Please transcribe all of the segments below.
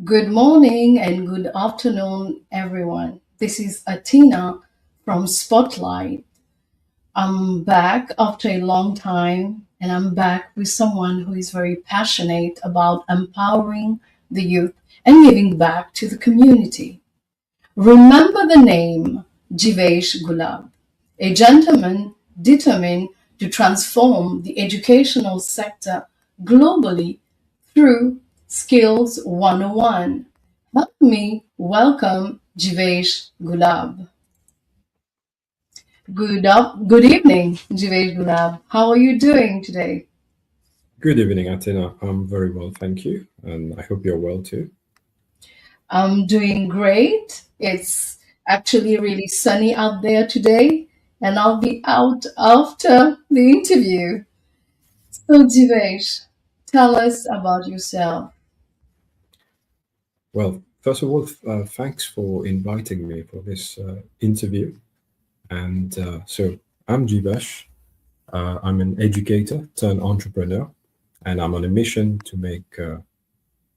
Good morning and good afternoon, everyone. This is Athena from Spotlight. I'm back after a long time, and I'm back with someone who is very passionate about empowering the youth and giving back to the community. Remember the name Jeevesh Goolab, a gentleman determined to transform the educational sector globally through Skills 101. Help me welcome Jeevesh Goolab. Good evening, Jeevesh Goolab. How are you doing today? Good evening, Athena. I'm very well, thank you. And I hope you're well too. I'm doing great. It's actually really sunny out there today, and I'll be out after the interview. So, Jeevesh, tell us about yourself. Well, first of all, thanks for inviting me for this interview. And I'm Jeevesh. I'm an educator turned entrepreneur, and I'm on a mission to make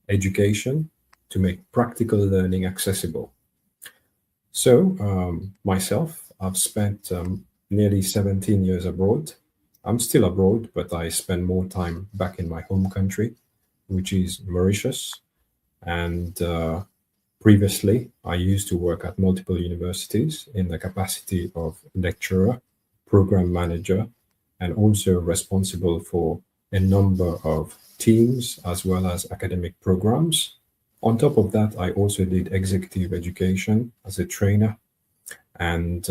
education, to make practical learning accessible. Myself, I've spent nearly 17 years abroad. I'm still abroad, but I spend more time back in my home country, which is Mauritius. And previously, I used to work at multiple universities in the capacity of lecturer, program manager, and also responsible for a number of teams as well as academic programs. On top of that, I also did executive education as a trainer. And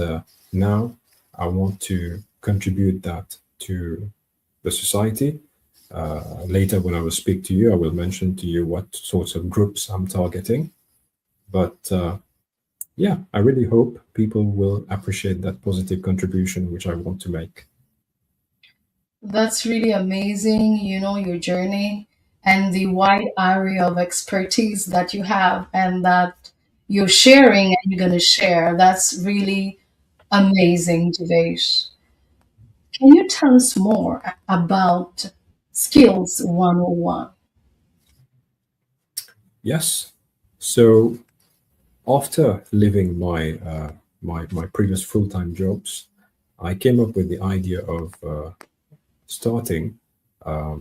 now I want to contribute that to the society. Later, when I will speak to you, I will mention to you what sorts of groups I'm targeting. But yeah, I really hope people will appreciate that positive contribution which I want to make. That's really amazing, your journey and the wide area of expertise that you have and that you're sharing and you're going to share. That's really amazing, Jadesh. Can you tell us more about Skills 101? Yes. So after leaving my previous full-time jobs, I came up with the idea of starting a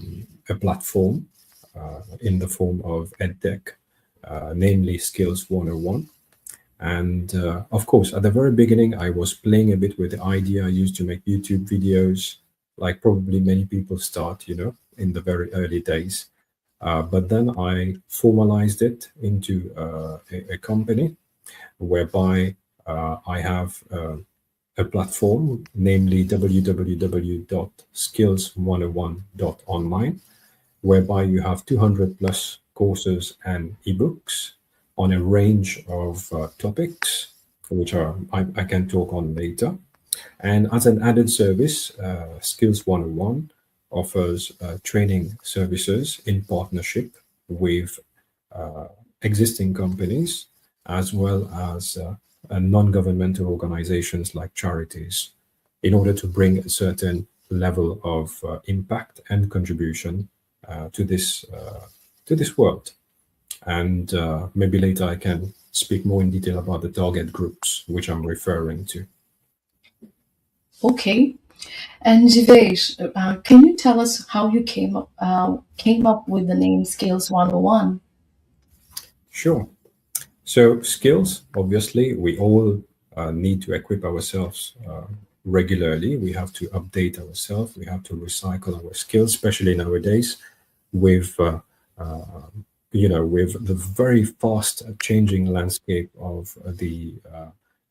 platform in the form of EdTech, namely Skills 101. And of course, at the very beginning, I was playing a bit with the idea. I used to make YouTube videos, like probably many people start, in the very early days. But then I formalized it into a company whereby I have a platform, namely www.skills101.online, whereby you have 200 plus courses and ebooks on a range of topics, which I can talk on later. And as an added service, Skills 101 offers training services in partnership with existing companies as well as non-governmental organizations like charities in order to bring a certain level of impact and contribution to this world. And maybe later I can speak more in detail about the target groups which I'm referring to. Okay. And Jivesh, can you tell us how you came up with the name Skills 101? Sure. So skills, obviously, we all need to equip ourselves regularly. We have to update ourselves. We have to recycle our skills, especially nowadays with with the very fast changing landscape of the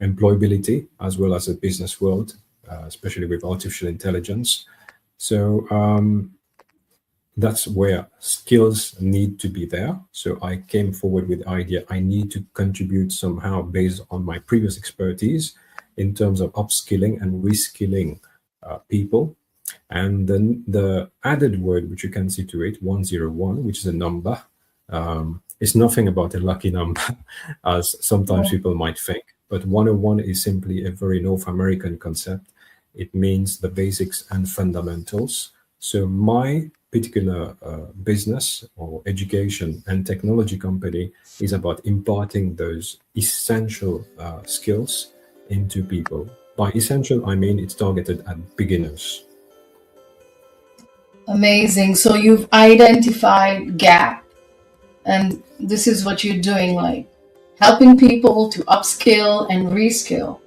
employability as well as the business world, especially with artificial intelligence. So that's where skills need to be there. So I came forward with the idea I need to contribute somehow based on my previous expertise in terms of upskilling and reskilling people. And then the added word which you can see to it, 101, which is a number, it's nothing about a lucky number, as sometimes people might think. But 101 is simply a very North American concept. It means the basics and fundamentals. So my particular business or education and technology company is about imparting those essential skills into people. By essential, I mean it's targeted at beginners. Amazing. So you've identified gap, and this is what you're doing, like helping people to upskill and reskill.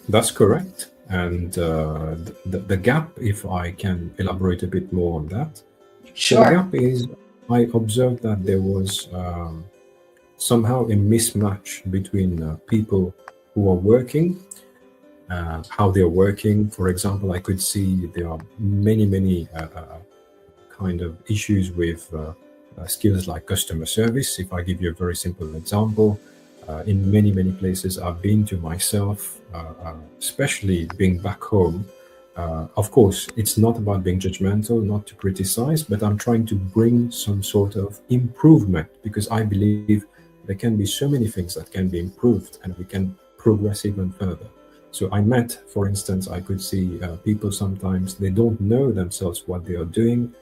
That's correct. And the gap, if I can elaborate a bit more on that. So the Sure. gap is, I observed that there was somehow a mismatch between people who are working, how they're working. For example, I could see there are many kind of issues with skills like customer service. If I give you a very simple example, in many places I've been to myself, especially being back home. Of course, it's not about being judgmental, not to criticize, but I'm trying to bring some sort of improvement because I believe there can be so many things that can be improved and we can progress even further. So I met, for instance, I could see people sometimes they don't know themselves what they are doing,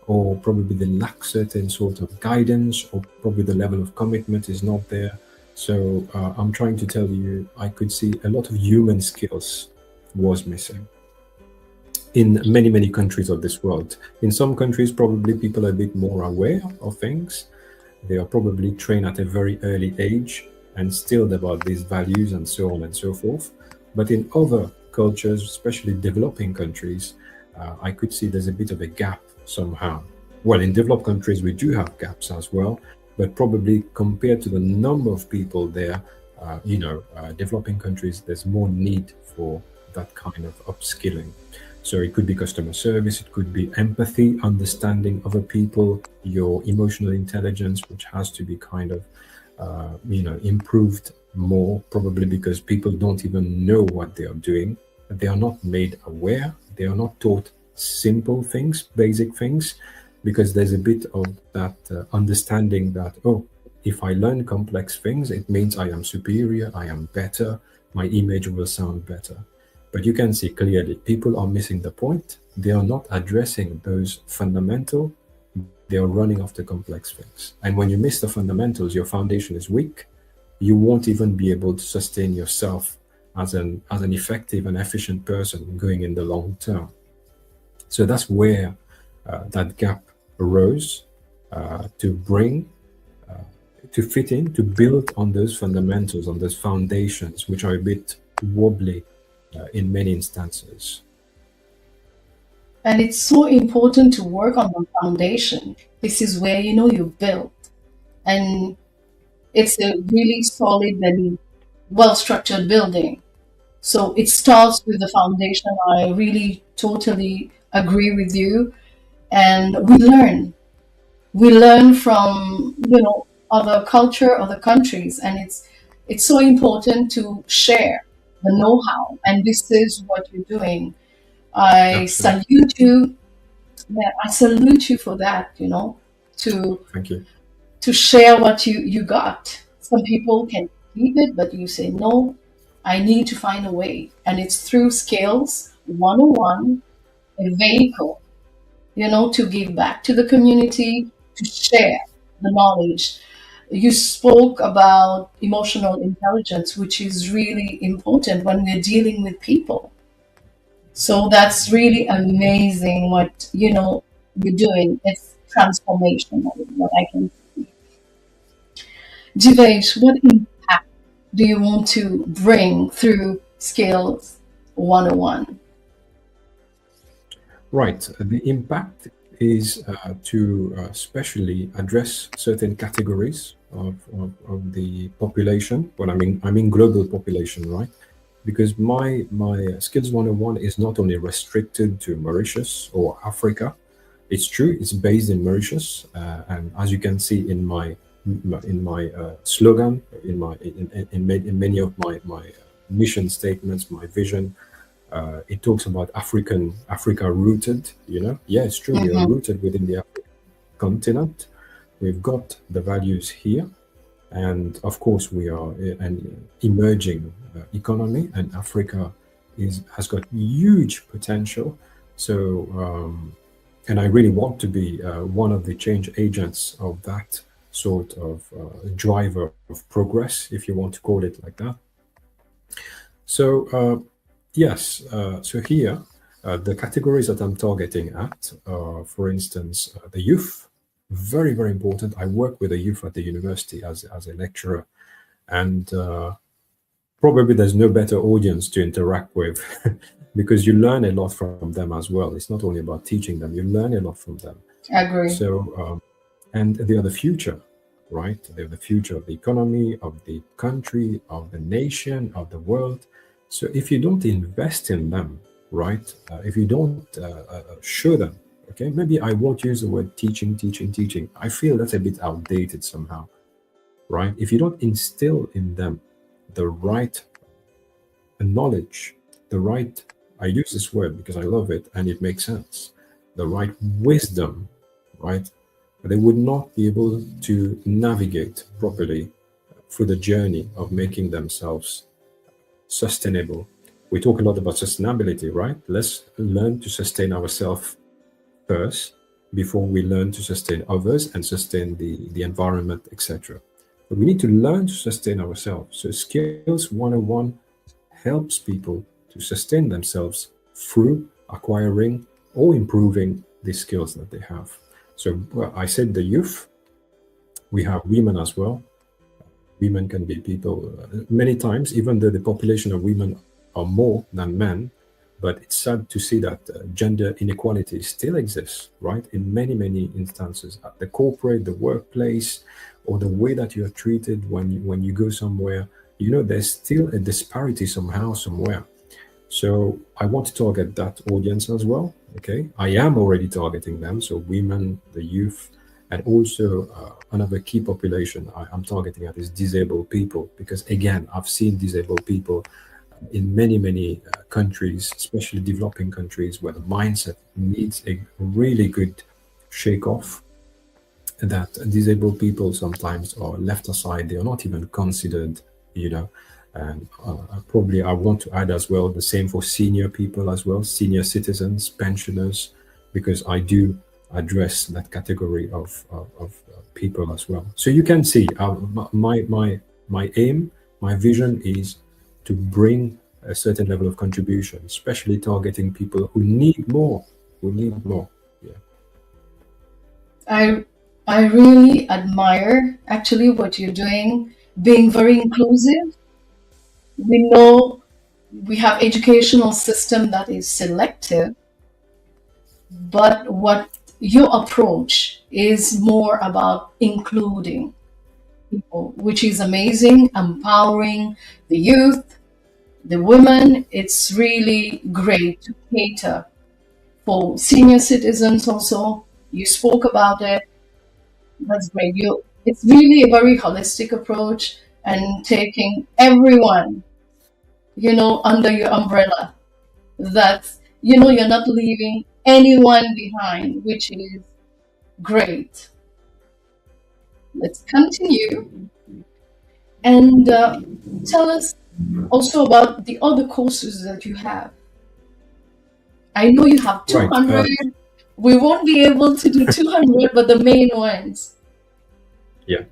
or probably they lack certain sort of guidance, or probably the level of commitment is not there. So I'm trying to tell you, I could see a lot of human skills was missing in many countries of this world. In some countries, probably people are a bit more aware of things. They are probably trained at a very early age and instilled about these values and so on and so forth. But in other cultures, especially developing countries, I could see there's a bit of a gap somehow. Well, in developed countries, we do have gaps as well, but probably compared to the number of people there, developing countries, there's more need for that kind of upskilling. So it could be customer service, it could be empathy, understanding other people, your emotional intelligence, which has to be kind of, improved more, probably because people don't even know what they are doing. They are not made aware. They are not taught simple things, basic things, because there's a bit of that understanding that, oh, if I learn complex things, it means I am superior, I am better, my image will sound better. But you can see clearly people are missing the point. They are not addressing those fundamental. They are running after complex things. And when you miss the fundamentals, your foundation is weak. You won't even be able to sustain yourself as an effective and efficient person going in the long term. So that's where that gap arose to bring, to fit in, to build on those fundamentals, on those foundations, which are a bit wobbly in many instances. And it's so important to work on the foundation. This is where you build. And it's a really solid and well structured building. So it starts with the foundation. I really totally agree with you. And we learn from other culture, other countries, and it's so important to share the know-how. And this is what you're doing. I Absolutely. salute you. Yeah, I salute you for that. To Thank you. share what you got. Some people can keep it, but you say no. I need to find a way, and it's through skills 101, a vehicle to give back to the community, to share the knowledge. You spoke about emotional intelligence, which is really important when we're dealing with people. So that's really amazing what you're doing. It's transformational, what I can. Jeevesh, what impact do you want to bring through Skills 101? Right. The impact is to especially address certain categories of the population. But I mean global population, right? Because my skills 101 is not only restricted to Mauritius or Africa. It's true, it's based in Mauritius, and as you can see in my slogan, in many of my mission statements, my vision, it talks about Africa rooted. Yeah, it's true. We are Mhm. rooted within the African continent. We've got the values here, and of course, we are an emerging economy, and Africa has got huge potential. So, and I really want to be one of the change agents of that sort of driver of progress, if you want to call it like that. So, yes, so here, the categories that I'm targeting at, for instance, the youth, very, very important. I work with the youth at the university as a lecturer, and probably there's no better audience to interact with because you learn a lot from them as well. It's not only about teaching them, you learn a lot from them. Agree. So, and they are the future, right? They're the future of the economy, of the country, of the nation, of the world. So if you don't invest in them, right? If you don't show them, okay, maybe I won't use the word teaching, teaching, teaching. I feel that's a bit outdated somehow, right? If you don't instill in them the right knowledge, the right, I use this word because I love it and it makes sense, the right wisdom, right? They would not be able to navigate properly through the journey of making themselves sustainable. We talk a lot about sustainability, right? Let's learn to sustain ourselves first before we learn to sustain others and sustain the environment, etc. But we need to learn to sustain ourselves. So skills 101 helps people to sustain themselves through acquiring or improving the skills that they have. So well, I said the youth, we have women as well. Women can be people, many times, even though the population of women are more than men, but it's sad to see that gender inequality still exists, right? In many, many instances, at the corporate, the workplace, or the way that you are treated when you go somewhere, you know, there's still a disparity somehow, somewhere. So I want to target that audience as well. Okay, I am already targeting them. So women, the youth, and also another key population I'm targeting at is disabled people. Because again, I've seen disabled people in many, many countries, especially developing countries, where the mindset needs a really good shake off. That disabled people sometimes are left aside; they are not even considered, you know. And probably I want to add as well the same for senior people as well, senior citizens, pensioners, because I do address that category of people as well. So you can see my aim, my vision is to bring a certain level of contribution, especially targeting people who need more, who need more. Yeah. I I really admire actually what you're doing, being very inclusive. We know we have educational system that is selective, but what your approach is more about including people, which is amazing, empowering the youth, the women. It's really great to cater for senior citizens also. You spoke about it. That's great. It's really a very holistic approach and taking everyone, under your umbrella. That, you're not leaving anyone behind, which is great. Let's continue and tell us also about the other courses that you have. I know you have Right. 200. We won't be able to do 200, but the main ones. Yeah.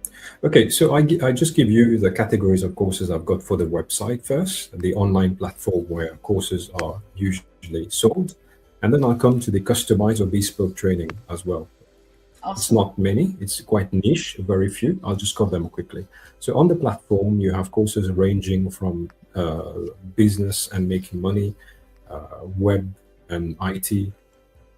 Okay, so I just give you the categories of courses I've got for the website first, the online platform where courses are usually sold, and then I'll come to the customized or bespoke training as well. It's Awesome. not many, it's quite niche, very few. I'll just cover them quickly. So on the platform, you have courses ranging from business and making money, web and IT,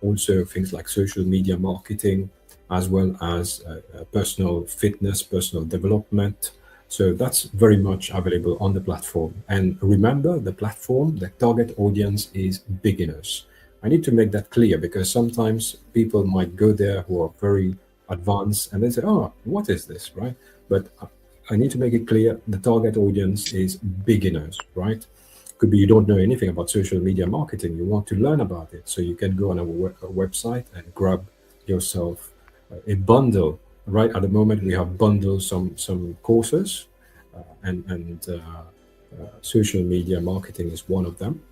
also things like social media marketing, as well as personal fitness, personal development. So that's very much available on the platform. And remember, the platform, the target audience is beginners. I need to make that clear because sometimes people might go there who are very advanced and they say, oh, what is this, right? But I need to make it clear the target audience is beginners, right? Could be you don't know anything about social media marketing, you want to learn about it, so you can go on a website and grab yourself a bundle. Right at the moment we have bundled some courses, and social media marketing is one of them.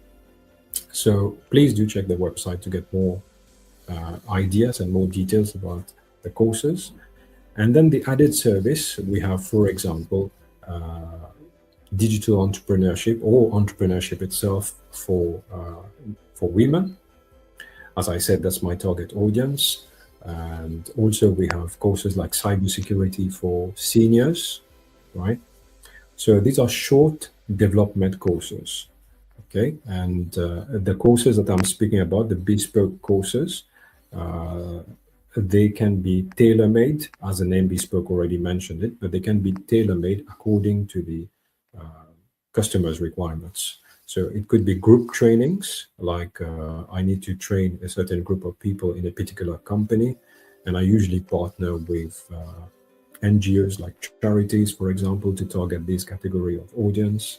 So please do check the website to get more ideas and more details about the courses. And then the added service we have, for example, digital entrepreneurship or entrepreneurship itself for women. As I said, that's my target audience. And also we have courses like cybersecurity for seniors, right? So these are short development courses, okay? And the courses that I'm speaking about, the bespoke courses, uh, they can be tailor-made, as the name bespoke already mentioned it, but they can be tailor-made according to the customers' requirements. So it could be group trainings, like I need to train a certain group of people in a particular company, and I usually partner with NGOs like charities, for example, to target this category of audience.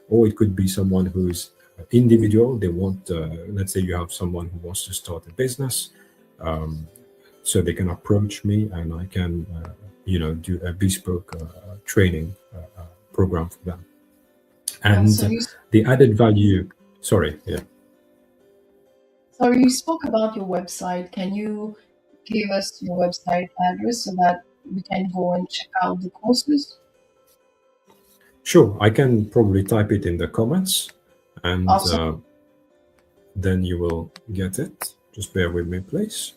Or it could be someone who's individual. They want, let's say, you have someone who wants to start a business, so they can approach me, and I can, do a bespoke training program for them. Yeah, And the added value, sorry, yeah, so you spoke about your website. Can you give us your website address so that we can go and check out the courses? sure, I can probably type it in the comments, and Awesome. then you will get it. Just bear with me, please.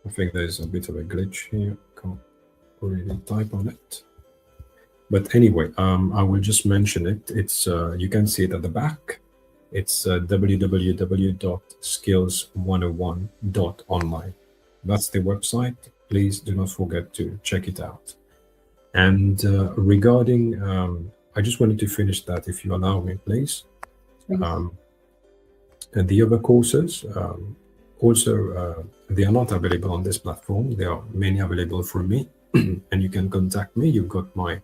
I think there's a bit of a glitch here. Can't really type on it. But anyway, I will just mention it. It's you can see it at the back. It's www.skills101.online. That's the website. Please do not forget to check it out. And regarding, I just wanted to finish that, if you allow me, please. Please. And the other courses, also, they are not available on this platform. There are many available for me, and you can contact me. You've got my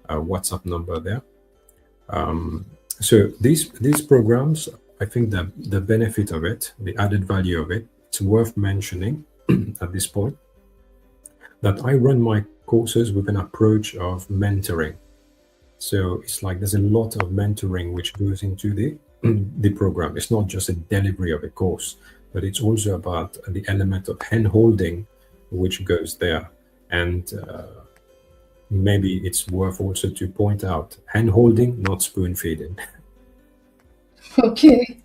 WhatsApp number there. So these programs, I think that the benefit of it, the added value of it, it's worth mentioning at this point that I run my courses with an approach of mentoring. So it's like there's a lot of mentoring which goes into the program. It's not just a delivery of a course, but it's also about the element of hand holding which goes there. And maybe it's worth also to point out hand holding, not spoon feeding. Okay.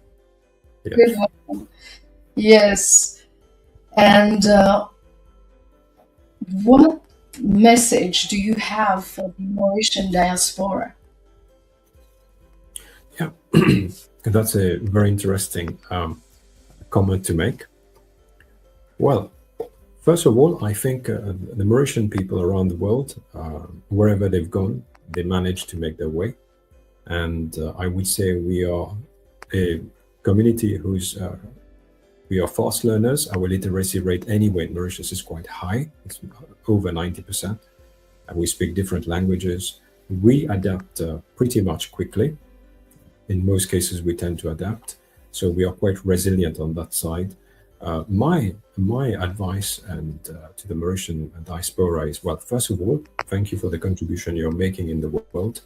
Yeah. Good one. Yes. And what message do you have for the Mauritian diaspora? Yeah. That's a very interesting comment to make. Well, first of all, I think the Mauritian people around the world, wherever they've gone, they managed to make their way. And I would say we are a community who's we are fast learners. Our literacy rate anyway in Mauritius is quite high. It's over 90%. And we speak different languages. We adapt pretty much quickly. In most cases, we tend to adapt. So we are quite resilient on that side. My advice and to the Mauritian diaspora is, well, first of all, thank you for the contribution you're making in the world.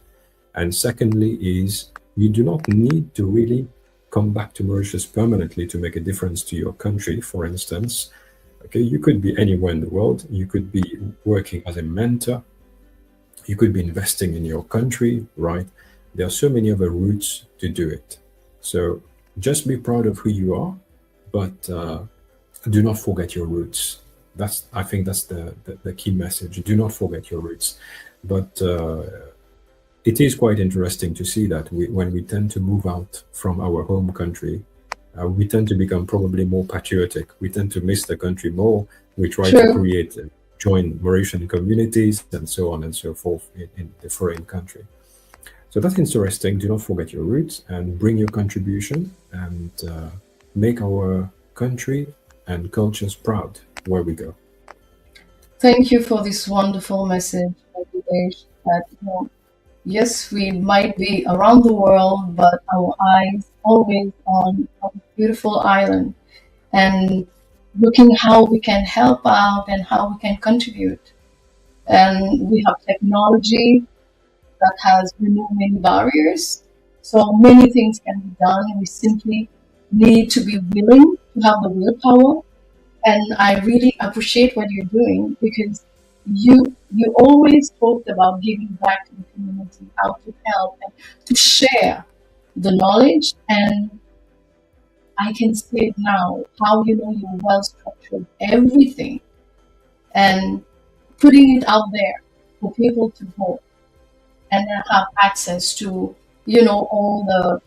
And secondly is you do not need to really come back to Mauritius permanently to make a difference to your country, for instance. Okay, you could be anywhere in the world. You could be working as a mentor. You could be investing in your country, right? There are so many other routes to do it. So just be proud of who you are, but do not forget your roots. I think that's the key message. Do not forget your roots. But it is quite interesting to see that when we tend to move out from our home country, we tend to become probably more patriotic. We tend to miss the country more. We try to True. create, join Mauritian communities and so on and so forth in the foreign country. So that's interesting. Do not forget your roots and bring your contribution and make our country and cultures proud where we go. Thank you for this wonderful message, Jeevesh, that Yes, we might be around the world, but our eyes always on a beautiful island and looking how we can help out and how we can contribute. And we have technology that has removed many barriers. So many things can be done. We simply need to be willing to have the willpower. And I really appreciate what you're doing because you always talked about giving back to the community, how to help and to share the knowledge. And I can see it now, how you well structured everything and putting it out there for people to go and then have access to, all the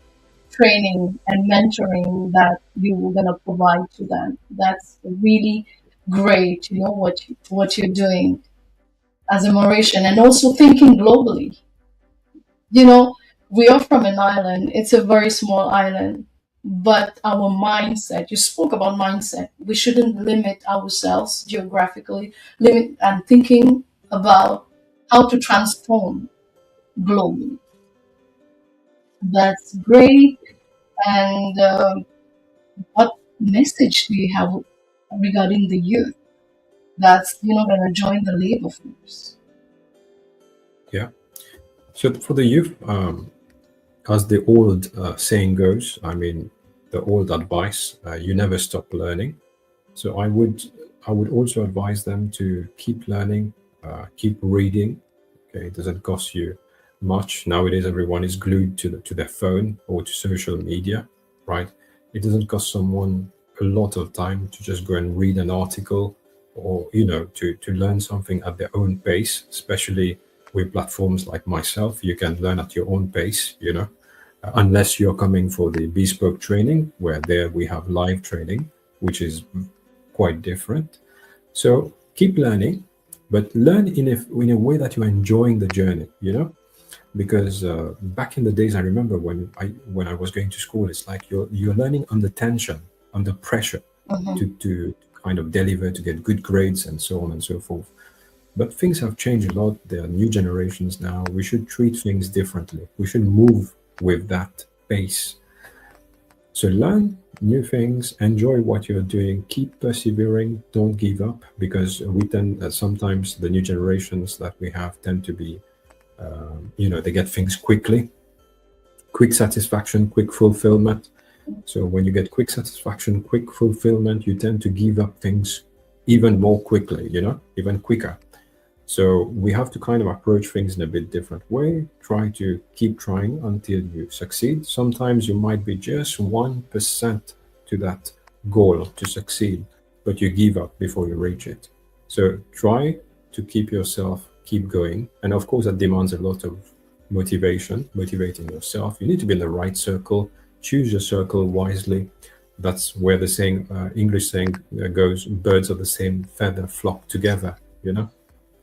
training and mentoring that you're gonna provide to them. That's really great, what you're doing as a Mauritian and also thinking globally. You know, we are from an island, it's a very small island, but our mindset, you spoke about mindset. We shouldn't limit ourselves geographically, limit and thinking about how to transform globally. That's great. And what message do you have regarding the youth that's going to join the labor force? Yeah. So for the youth, as the old saying goes, I mean, the old advice, you never stop learning. So I would also advise them to keep learning, keep reading. Okay, it doesn't cost you much nowadays. Everyone is glued to their phone or to social media, right? It doesn't cost someone a lot of time to just go and read an article, or to learn something at their own pace. Especially with platforms like myself, you can learn at your own pace. Unless you're coming for the bespoke training, where there we have live training, which is quite different. So keep learning, but learn in a way that you're enjoying the journey, because back in the days, I remember when I was going to school, it's like you're learning under tension, under pressure, Mhm. to kind of deliver, to get good grades, and so on and so forth. But things have changed a lot. There are new generations now. We should treat things differently. We should move with that pace. So learn new things, enjoy what you're doing, keep persevering, don't give up, because we tend, sometimes the new generations that we have tend to be, they get things quickly, quick satisfaction, quick fulfillment. So when you get quick satisfaction, quick fulfillment, you tend to give up things even more quickly, even quicker. So we have to kind of approach things in a bit different way. Try to keep trying until you succeed. Sometimes you might be just 1% to that goal to succeed, but you give up before you reach it. So try to keep going. And of course, that demands a lot of motivation, motivating yourself. You need to be in the right circle. Choose your circle wisely. That's where the saying, English saying goes, birds of the same feather flock together,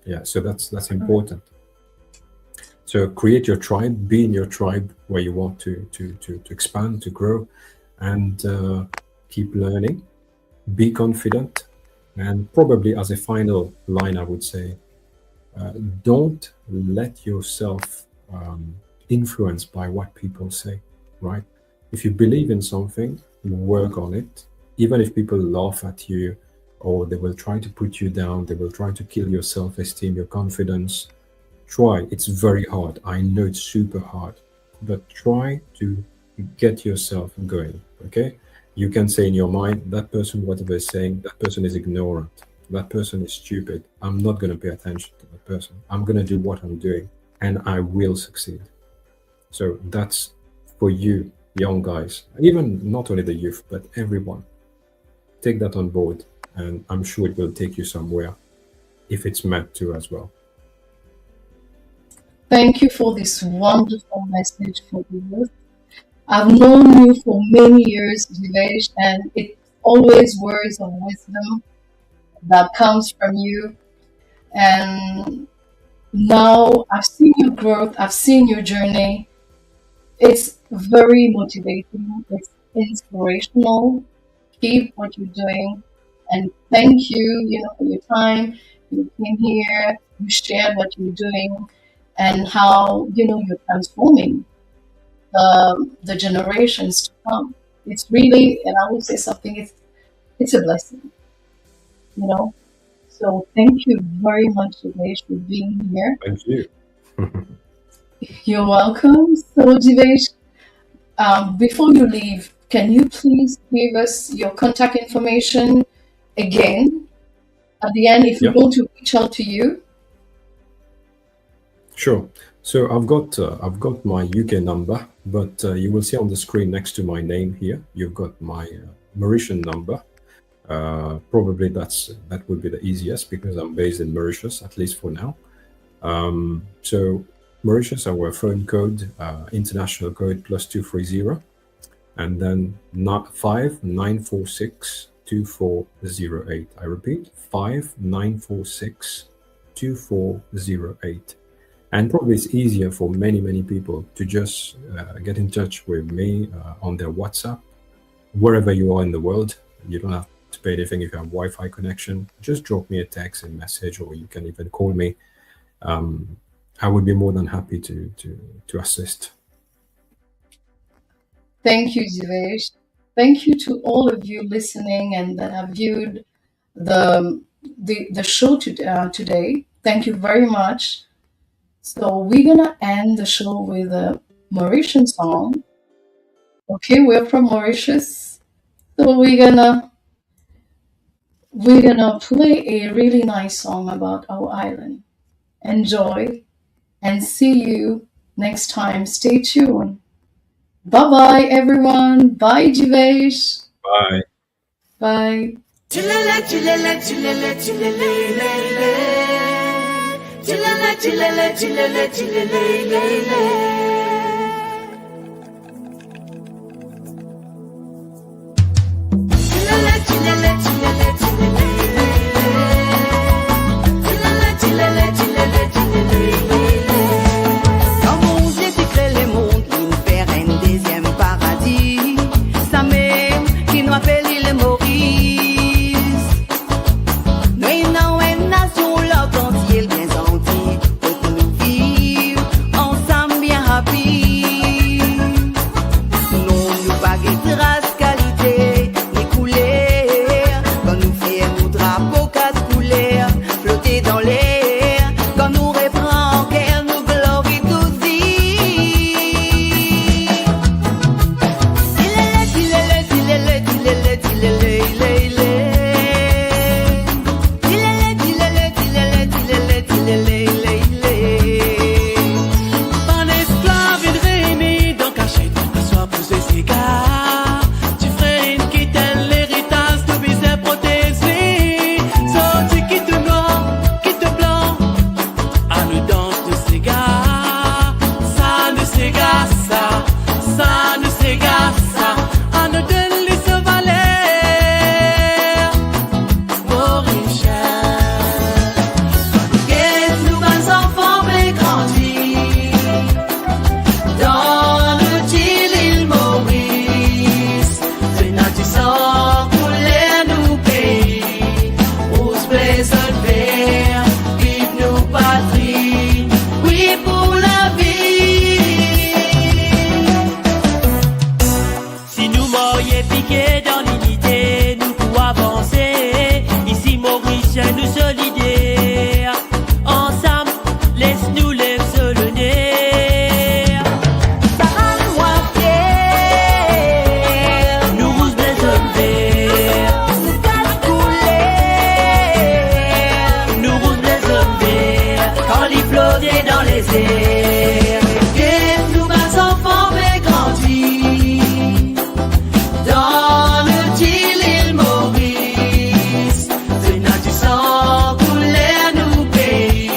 Yeah, so that's important. So create your tribe, be in your tribe where you want to expand, to grow, and keep learning. Be confident, and probably as a final line, I would say, don't let yourself influenced by what people say. Right? If you believe in something, work on it. Even if people laugh at you, or they will try to put you down, they will try to kill your self-esteem, your confidence. Try. It's very hard. I know it's super hard, but try to get yourself going. Okay? You can say in your mind, that person, whatever is saying, that person is ignorant. That person is stupid. I'm not going to pay attention to that person. I'm going to do what I'm doing, and I will succeed. So that's for you, young guys, even not only the youth, but everyone. Take that on board, and I'm sure it will take you somewhere if it's meant to as well. Thank you for this wonderful message for the youth. I've known you for many years, Jeevesh, and it's always words of wisdom that comes from you. And now I've seen your growth, I've seen your journey. It's very motivating, it's inspirational. Keep what you're doing. And thank you, for your time. You came here, you shared what you're doing. and how you're transforming the generations to come. It's really, and I would say something. It's a blessing, you know. So thank you very much, Jeevesh, for being here. Thank you. You're welcome. So, Jeevesh, before you leave, can you please give us your contact information again at the end if we Yeah, want to reach out to you? sure. So I've got my UK number, but you will see on the screen next to my name here, you've got my Mauritian number. Probably that would be the easiest because I'm based in Mauritius, at least for now. So Mauritius, our phone code, international code +230, and then not 5946 2408. I repeat, 5946 2408. And probably it's easier for many people to just get in touch with me on their WhatsApp, wherever you are in the world. You don't have to pay anything if you have Wi-Fi connection. Just drop me a text and message, or you can even call me. I would be more than happy to assist. Thank you, Jeevesh. Thank you to all of you listening and that have viewed the show today. Thank you very much. So we're gonna end the show with a Mauritian song. Okay, we're from Mauritius, so we're gonna play a really nice song about our island. Enjoy and see you next time. Stay tuned. Bye bye, everyone. Bye, Jeevesh. Bye. Bye. Chilele, chilele, chilele, chilele, lele. Chilele, chilele, chilele, chilele, lele. Chilele, chilele, chilele, chilele, lele. Chilele, chilele, chilele, chilele, lele. Quand mon Dieu fait le monde, il nous fait un deuxième paradis. Ça même qui nous appelle l'île Maurice. Nous n'avons une nation là quand il est bien gentil. Pour que nous vivons ensemble bien happy. Non, nous pas de race, qualité, ni couleur. Quand nous faisons nos drapeaux quatre couleurs, flotter dans l'air. Quand nous reprend en guerre, nous glorie tous vies. Tilele, tilele, tilele, tilele, tilele, lele. Tilele, tilele, tilele, tilele, tilele, lele. Un esclave est réuni, donc achète un soir pour ses égards. Tu ferais une quittelle, l'héritage de baiser protégé. Sorti quitte noir, quitte blanc. À nous danse de s'égare. Ça ne s'égare, ça ne s'égare, ça. À nous donne les valeurs. Mauritius. Qu'est-ce nous bons enfants mais grandis dans le île Maurice. C'est notre sang couler nous pays, où se plaise le verre, vive nos patries, oui pour la vie. Si nous m'auriez piqué dans l'unité, nous pouvons avancer. Ici, Mauriciens, nous solidaires. Ensemble, laisse-nous lever le nez. Parle-moi fier, Nous rouges des hommes verts. nous quatre couleurs. Nous rouges des hommes verts. Quand ils flottaient dans les airs. Qu'est-ce nous bons enfants mais grandis dans le île Maurice. C'est notre sang couler nous pays,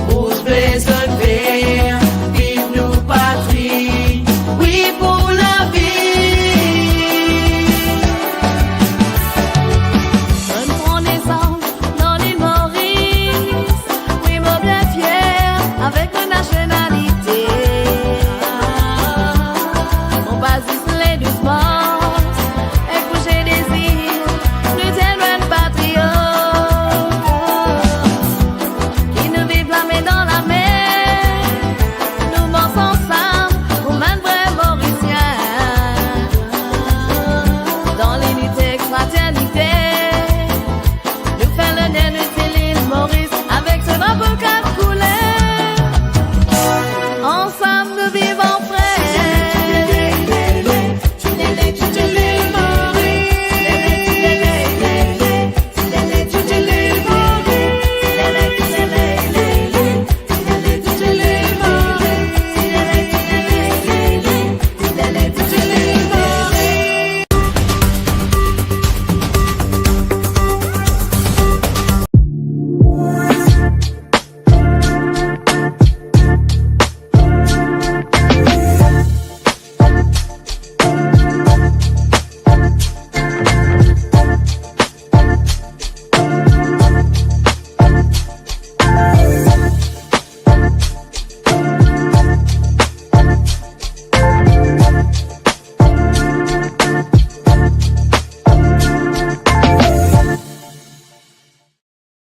où se plaise le verre, vive nos patries, oui pour la vie. On est ensemble dans l'île Maurice, oui mon bien fier avec